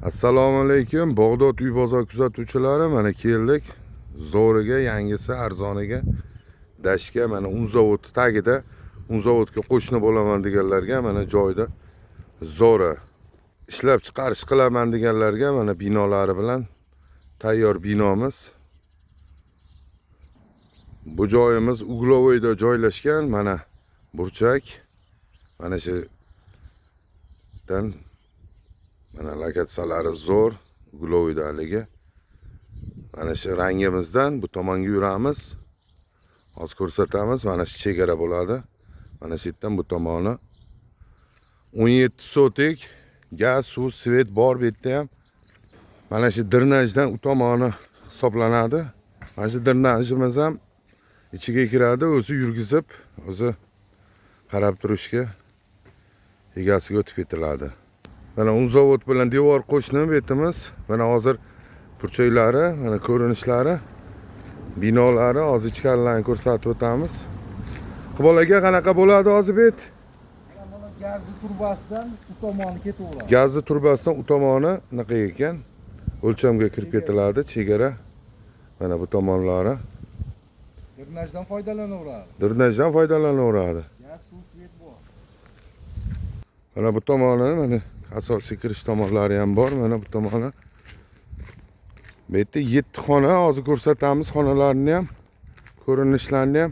Assalomu alaykum. Bag'dod uy bozor kuzatuvchilari, mana keldik. Zo'riga, yangisi, arzoniga, dashga, mana Unzavod tagida, Unzavodga qo'shni bo'laman deganlarga, mana joyda zo'ri ishlab chiqarish qilaman deganlarga, mana binolari bilan tayyor binomiz. Bu joyimiz Uglovoyda joylashgan, mana burchak. Mana shu dan mana lokatsiyalari zo'r, Uglovoyda haligi. Mana shu rangimizdan bu tomonga yuramiz. Hozir ko'rsatamiz. Mana shu chegara bo'ladi. Mana shu yerdan bu tomoni 17 sotik gaz, suv, svet bor bu yerda ham. Mana shu drenajdan u tomoni hisoblanadi. Mana shu drenajimiz ham ichiga kiradi, o'zi yurgizib, o'zi qarab turishga egasiga o'tib ketiladi. Mana Unzavod bilan devor qo'shni betimiz. Mana hozir burchaklari, mana ko'rinishlari, binolari, hozir ichkarilarni ko'rsatib o'tamiz. Qibolaga qanaqa bo'ladi hozir bet? Mana gazli turbasidan u tomoni ketaveradi. Gazli turbasidan u tomoni naqa ekan? O'lchamga kirib ketiladi, chegara. Mana bu tomonlari. Drenajdan foydalanaveradi. Drenajdan foydalanaveradi. Gaz, suv, svet bor. Mana bu tomoni, mana asosiy kirish tomonlari ham bor. Mana bu tomoni. Bu yerda 7 xona, hozir ko'rsatamiz xonalarni ham, ko'rinishlarni ham.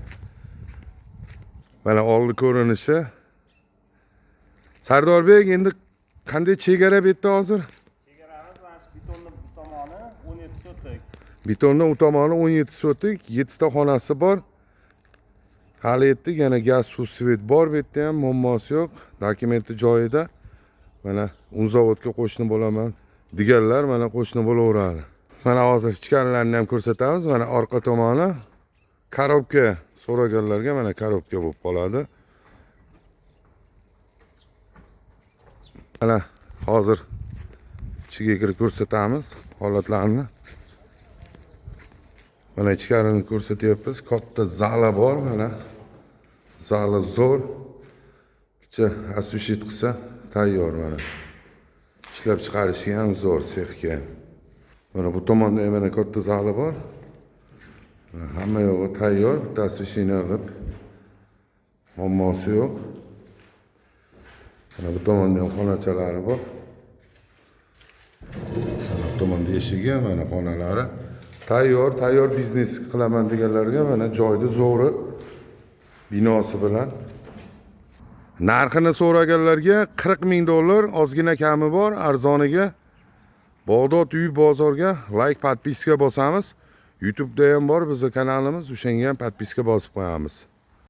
Mana oldi ko'rinishi. Sardorbek, endi qanday chegara bu yerda hozir? Chegaramiz mana shu betonni bu tomoni 17 sotik. Betonni u tomoni 17 sotik, 7 ta xonasi bor. Hali yetdik, yana gaz, suv, svet bor bu yerda ham, muammosi yo'q. Dokumenti joyida. Mana Unzavodga qo'shni bo'laman deganlar mana qo'shni bo'laveradi. Mana hozir ichkarilarni ham ko'rsatamiz. Mana orqa tomoni korobka so'raganlarga mana korobka bo'lib qoladi. Mana hozir ichiga kirib ko'rsatamiz holatlarni. Mana ichkarini ko'rsatyapmiz. Katta zali bor, mana zali zo'r. Ichi asvishit qilsa tayyor mana. Ishlab chiqarishga ham zo'r sexga. Mana bu tomonda ham mana katta zali bor. Hamma yog'i tayyor, tasvishini qilib. Muammosi yo'q. Mana bu tomonda ham xonachalari bor. Mana bu tomonda eshigi, mana xonalari. Tayyor biznes qilaman deganlarga mana joyda zo'ri binosi bilan. Narxini so'raganlarga $40,000, ozgina kami bor, arzoniga. Bag'dod uy bozorga like, podpiska bosamiz. YouTube'da ham bor bizning kanalimiz, o'shanga ham podpiska bosib qo'yamiz.